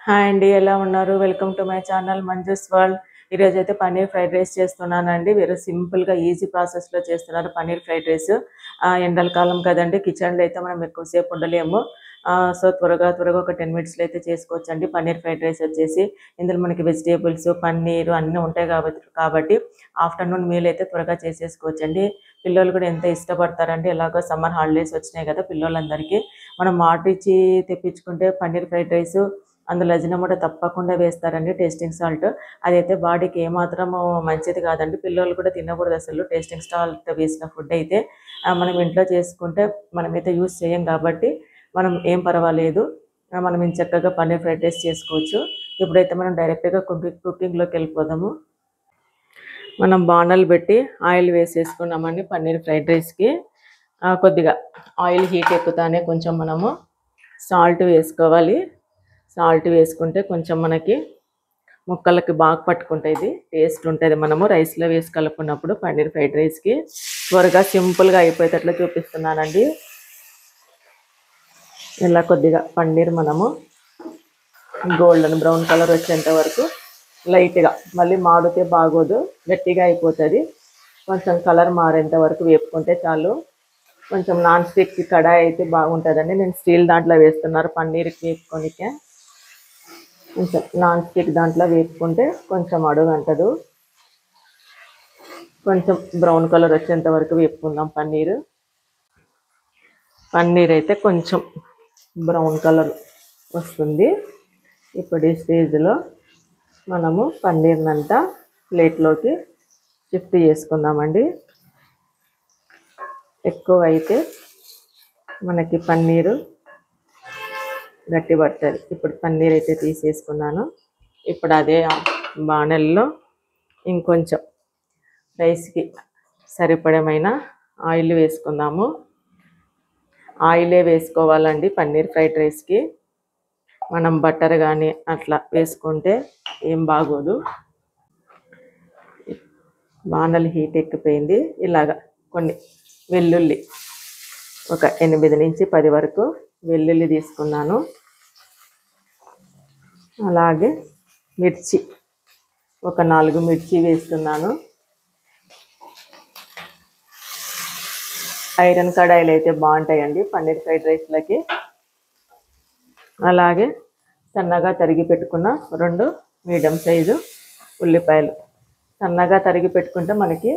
Hi అండి, ఎలా ఉన్నారు? Welcome to my channel Manju's world. ఈరోజు అయితే పన్నీర్ ఫ్రైడ్ రైస్ చేస్తున్నానండి. వెరీ సింపుల్గా ఈజీ ప్రాసెస్లో చేస్తున్నారు పన్నీర్ ఫ్రైడ్ రైస్. ఎండల కాలం కదండి, కిచెన్లో అయితే మనం ఎక్కువసేపు ఉండలేము. సో త్వరగా ఒక 10 మినిట్స్లో అయితే చేసుకోవచ్చండి పన్నీర్ ఫ్రైడ్ రైస్ వచ్చేసి. ఇందులో మనకి వెజిటేబుల్స్, పన్నీరు అన్నీ ఉంటాయి కాబట్టి ఆఫ్టర్నూన్ మీల్ అయితే త్వరగా చేసేసుకోవచ్చండి. పిల్లలు కూడా ఎంత ఇష్టపడతారండి. ఎలాగో సమ్మర్ హాలిడేస్ వచ్చినాయి కదా పిల్లలందరికీ. మనం ఆర్డర్ ఇచ్చి తెప్పించుకుంటే పన్నీర్ ఫ్రైడ్ రైస్ అందులో అజినమోటో తప్పకుండా వేస్తారండి, టేస్టింగ్ సాల్ట్. అదైతే బాడీకి ఏమాత్రము మంచిది కాదండి. పిల్లలు కూడా తినకూడదు అసలు టేస్టింగ్ సాల్ట్ వేసిన ఫుడ్ అయితే. మనం ఇంట్లో చేసుకుంటే మనమైతే యూస్ చేయం కాబట్టి మనం ఏం పర్వాలేదు. మనం చక్కగా పన్నీర్ ఫ్రైడ్ రైస్ చేసుకోవచ్చు. ఇప్పుడైతే మనం డైరెక్ట్గా కుకింగ్లోకి వెళ్ళిపోదాము. మనం బాణలు పెట్టి ఆయిల్ వేసేసుకున్నామండి పన్నీర్ ఫ్రైడ్ రైస్కి. కొద్దిగా ఆయిల్ హీట్ ఎక్కుతానే కొంచెం మనము సాల్ట్ వేసుకోవాలి. సాల్ట్ వేసుకుంటే కొంచెం మనకి ముక్కలకి బాగా పట్టుకుంటుంది, టేస్ట్ ఉంటుంది. మనము రైస్లో వేసి కలుపుకున్నప్పుడు పన్నీర్ ఫ్రైడ్ రైస్కి త్వరగా సింపుల్గా అయిపోయేటట్లు చూపిస్తున్నానండి. ఇలా కొద్దిగా పన్నీర్ మనము గోల్డెన్ బ్రౌన్ కలర్ వచ్చేంత వరకు లైట్గా, మళ్ళీ మాడితే బాగోదు, గట్టిగా అయిపోతుంది. కొంచెం కలర్ మారేంత వరకు వేపుకుంటే చాలు. కొంచెం నాన్ స్టిక్ కడాయి అయితే బాగుంటుందండి. నేను స్టీల్ దాంట్లో వేస్తున్నారు పన్నీర్కి వేపుకొనికే. కొంచెం నాన్ స్టిక్ దాంట్లో వేపుకుంటే కొంచెం అడుగంటదు. కొంచెం బ్రౌన్ కలర్ వచ్చేంత వరకు వేపుకుందాం పన్నీర్ అయితే కొంచెం బ్రౌన్ కలర్ వస్తుంది. ఇప్పుడు ఈ స్టేజ్లో మనము పన్నీర్నంతా ప్లేట్లోకి షిఫ్ట్ చేసుకుందామండి. ఎక్కువ అయితే మనకి పన్నీరు గట్టి పడుతుంది. ఇప్పుడు పన్నీర్ అయితే తీసేసుకున్నాను. ఇప్పుడు అదే బాణల్లో ఇంకొంచెం రైస్కి సరిపడమైన ఆయిల్ వేసుకుందాము. ఆయిలే వేసుకోవాలండి పన్నీర్ ఫ్రైడ్ రైస్కి. మనం బటర్ కానీ అట్లా వేసుకుంటే ఏం బాగోదు. బాణలు హీట్ ఎక్కిపోయింది. ఇలాగా కొన్ని వెల్లుల్లి, ఒక 8 నుంచి 10 వరకు వెల్లుల్లి తీసుకున్నాను. అలాగే మిర్చి, ఒక 4 మిర్చి వేస్తున్నాను. ఐరన్ కడాయిలు అయితే బాగుంటాయండి పన్నీర్ ఫ్రైడ్ రైస్లకి. అలాగే సన్నగా తరిగి పెట్టుకున్న 2 మీడియం సైజు ఉల్లిపాయలు. సన్నగా తరిగి పెట్టుకుంటే మనకి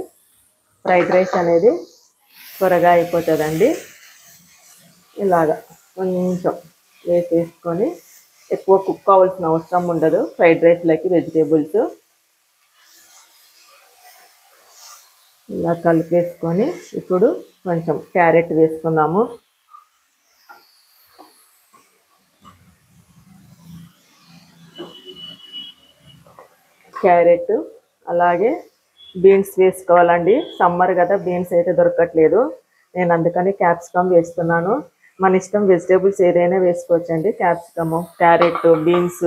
ఫ్రైడ్ రైస్ అనేది త్వరగా అయిపోతుందండి. ఇలాగా కొంచెం వేసేసుకొని, ఎక్కువ కుక్ కావాల్సిన అవసరం ఉండదు ఫ్రైడ్ రైస్లకి వెజిటేబుల్స్. ఇలా కలిపేసుకొని ఇప్పుడు కొంచెం క్యారెట్ వేసుకుందాము. క్యారెట్ అలాగే బీన్స్ వేసుకోవాలండి. సమ్మర్ కదా, బీన్స్ అయితే దొరకట్లేదు. నేను అందుకని క్యాప్సికమ్ వేస్తున్నాను. మన ఇష్టం, వెజిటేబుల్స్ ఏదైనా వేసుకోవచ్చండి. Capsicum, carrot, beans,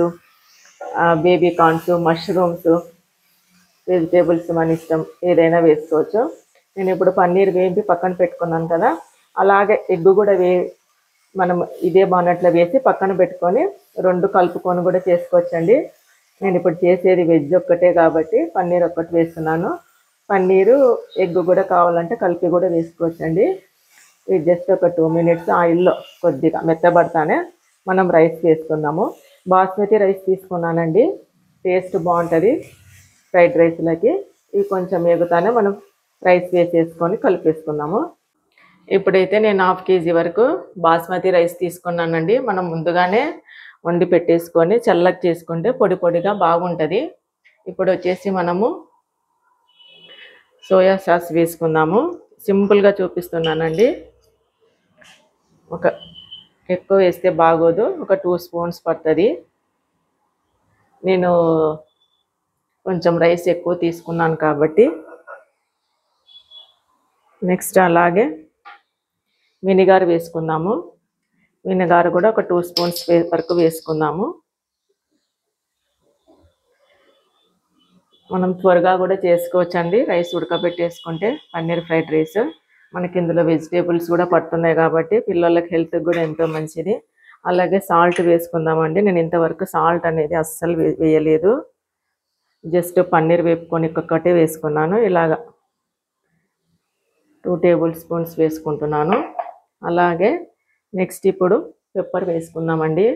baby corns, mushrooms, vegetables మన ఇష్టం ఏదైనా వేసుకోవచ్చు. నేను ఇప్పుడు పన్నీర్ వేపి పక్కన పెట్టుకున్నాను కదా, అలాగే ఎగ్ కూడా మనం ఇదే బానట్లో వేసి పక్కన పెట్టుకొని 2 కలుపుకొని కూడా చేసుకోవచ్చండి. నేను ఇప్పుడు చేసేది వెజ్ ఒక్కటే కాబట్టి పన్నీర్ ఒక్కటి వేస్తున్నాను. పన్నీరు ఎగ్ కూడా కావాలంటే కలిపి కూడా వేసుకోవచ్చండి. ఇది జస్ట్ ఒక 2 మినిట్స్ ఆయిల్లో కొద్దిగా మెత్తబడతానే మనం రైస్ వేసుకుందాము. బాస్మతి రైస్ తీసుకున్నానండి, టేస్ట్ బాగుంటుంది ఫ్రైడ్ రైస్లకి. ఇవి కొంచెం ఎగుతానే మనం రైస్ వేసేసుకొని కలిపేసుకుందాము. ఇప్పుడైతే నేను 1/2 kg వరకు బాస్మతి రైస్ తీసుకున్నానండి. మనం ముందుగానే వండి పెట్టేసుకొని చల్లగా చేసుకుంటే పొడి పొడిగా బాగుంటుంది. ఇప్పుడు వచ్చేసి మనము సోయా సాస్ వేసుకుందాము. సింపుల్గా చూపిస్తున్నానండి. ఎక్కువ వేస్తే బాగోదు, ఒక 2 స్పూన్స్ పడుతుంది. నేను కొంచెం రైస్ ఎక్కువ తీసుకున్నాను కాబట్టి. నెక్స్ట్ అలాగే వెనిగర్ వేసుకుందాము. వెనిగర్ కూడా ఒక 2 స్పూన్స్ వరకు వేసుకుందాము. మనం త్వరగా కూడా చేసుకోవచ్చండి రైస్ ఉడకబెట్టేసుకుంటే పన్నీర్ ఫ్రైడ్ రైస్. మనకి ఇందులో వెజిటేబుల్స్ కూడా పడుతున్నాయి కాబట్టి పిల్లలకి హెల్త్కి కూడా ఎంతో మంచిది. అలాగే సాల్ట్ వేసుకుందామండి. నేను ఇంతవరకు సాల్ట్ అనేది అస్సలు వేయలేదు. జస్ట్ పన్నీర్ వేపుకొని ఒక్కటే వేసుకున్నాను. ఇలాగా 2 టేబుల్ స్పూన్స్ వేసుకుంటున్నాను. అలాగే నెక్స్ట్ ఇప్పుడు పెప్పర్ వేసుకుందామండి.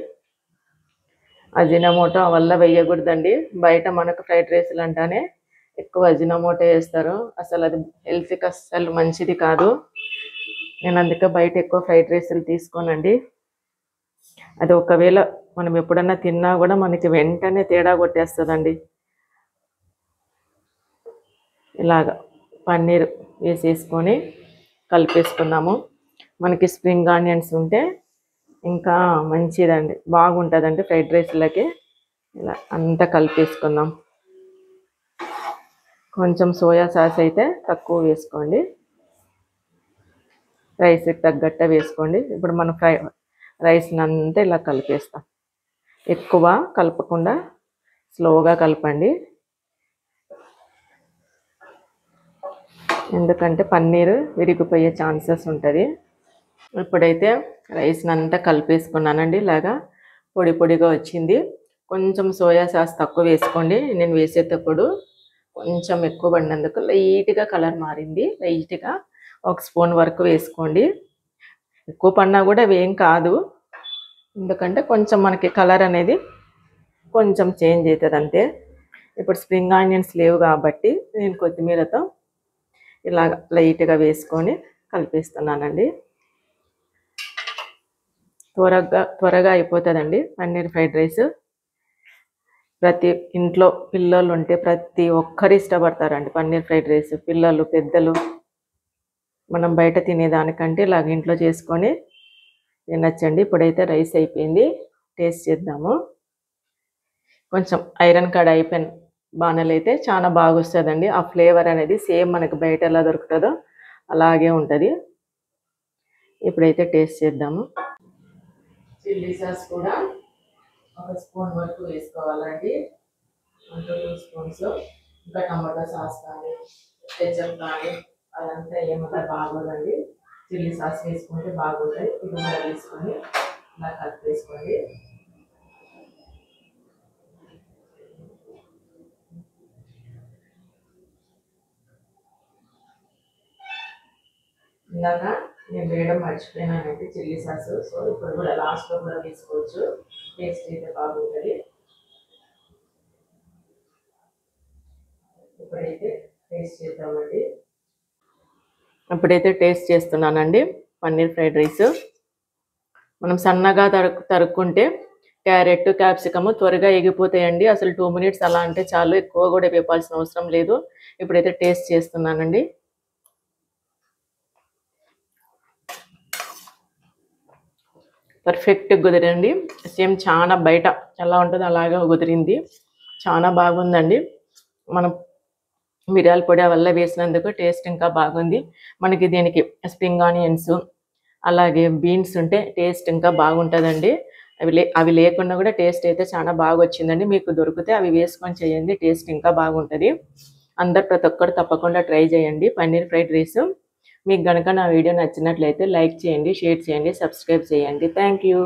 అజినమోటో వల్ల వేయకూడదండి. బయట మనకు ఫ్రైడ్ రైస్లు అంటానే ఎక్కువ అజినమోటో వేస్తారు. అసలు అది హెల్త్కి అస్సలు మంచిది కాదు. నేను అందుకే బయట ఎక్కువ ఫ్రైడ్ రైస్లు తీసుకోనండి. అది ఒకవేళ మనం ఎప్పుడన్నా తిన్నా కూడా మనకి వెంటనే తేడా కొట్టేస్తుందండి. ఇలాగ పన్నీర్ వేసేసుకొని కలిపేసుకుందాము. మనకి స్ప్రింగ్ ఆనియన్స్ ఉంటే ఇంకా మంచిదండి, బాగుంటుందండి ఫ్రైడ్ రైస్లకి. ఇలా అంతా కలిపేసుకుందాం. కొంచెం సోయా సాస్ అయితే తక్కువ వేసుకోండి, రైస్కి తగ్గట్టు వేసుకోండి. ఇప్పుడు మనం రైస్ని అంతా ఇలా కలిపేస్తాం. ఎక్కువ కలపకుండా స్లోగా కలపండి, ఎందుకంటే పన్నీరు విరిగిపోయే ఛాన్సెస్ ఉంటుంది. ఇప్పుడైతే రైస్ని అంతా కలిపేసుకున్నానండి. ఇలాగా పొడి పొడిగా వచ్చింది. కొంచెం సోయా సాస్ తక్కువ వేసుకోండి. నేను వేసేటప్పుడు కొంచెం ఎక్కువ పడినందుకు లైట్గా కలర్ మారింది. లైట్గా 1 స్పూన్ వరకు వేసుకోండి. ఎక్కువ పడినా కూడా అవేం కాదు, ఎందుకంటే కొంచెం మనకి కలర్ అనేది కొంచెం చేంజ్ అవుతుంది అంతే. ఇప్పుడు స్ప్రింగ్ ఆనియన్స్ లేవు కాబట్టి నేను కొత్తిమీరతో ఇలాగ లైట్గా వేసుకొని కలిపేస్తున్నానండి. త్వరగా అయిపోతుందండి పన్నీర్ ఫ్రైడ్ రైస్. ప్రతి ఇంట్లో పిల్లలు ఉంటే ప్రతి ఒక్కరు ఇష్టపడతారండి పన్నీర్ ఫ్రైడ్ రైస్, పిల్లలు పెద్దలు. మనం బయట తినేదానికంటే ఇలాగ ఇంట్లో చేసుకొని తినచ్చండి. ఇప్పుడైతే రైస్ అయిపోయింది, టేస్ట్ చేద్దాము. కొంచెం ఐరన్ కడాయి బాణలు అయితే చాలా బాగా వస్తుందండి. ఆ ఫ్లేవర్ అనేది సేమ్ మనకు బయట ఎలా దొరుకుతుందో అలాగే ఉంటుంది. ఇప్పుడైతే టేస్ట్ చేద్దాము. చిల్లీ సాస్ కూడా 1 స్పూన్ వరకు వేసుకోవాలండి, 1 to 2 స్పూన్స్. ఇంకా టమాటో సాస్ కానీ కెచప్ కానీ అదంతా ఏమంతా బాగోదండి. చిల్లీ సాస్ వేసుకుంటే బాగుంటుంది. ఇది కూడా వేసుకొని ఇలా కలిపేసుకోండి. ఇందాక నేను వేయడం మర్చిపోయినానంటే చిల్లీ సాస్, సో ఇప్పుడు కూడా లాస్ట్లో కూడా వేసుకోవచ్చు. టేస్ట్ అయితే బాగుంటుంది. ఇప్పుడైతే టేస్ట్ చేద్దామండి. ఇప్పుడైతే టేస్ట్ చేస్తున్నానండి పన్నీర్ ఫ్రైడ్ రైస్. మనం సన్నగా తరుక్కుంటే క్యారెట్ క్యాప్సికమ్ త్వరగా ఎగిపోతాయండి. అసలు 2 మినిట్స్ అలా అంటే చాలు, ఎక్కువ కూడా వేపాల్సిన అవసరం లేదు. ఇప్పుడైతే టేస్ట్ చేస్తున్నానండి. పర్ఫెక్ట్ కుదిరండి. సేమ్ చాలా బయట ఎలా ఉంటుందో అలాగే కుదిరింది. చాలా బాగుందండి. మనం మిరియాల పొడి వల్ల వేసినందుకు టేస్ట్ ఇంకా బాగుంది. మనకి దీనికి స్ప్రింగ్ ఆనియన్స్ అలాగే బీన్స్ ఉంటే టేస్ట్ ఇంకా బాగుంటుందండి. అవి లేకుండా కూడా టేస్ట్ అయితే చాలా బాగా వచ్చిందండి. మీకు దొరికితే అవి వేసుకొని చేయండి, టేస్ట్ ఇంకా బాగుంటుంది. ప్రతి ఒక్కరు తప్పకుండా ట్రై చేయండి పన్నీర్ ఫ్రైడ్ రైస్. మీకు కనుక నా వీడియో నచ్చినట్లయితే లైక్ చేయండి, షేర్ చేయండి, సబ్స్క్రైబ్ చేయండి. Thank you.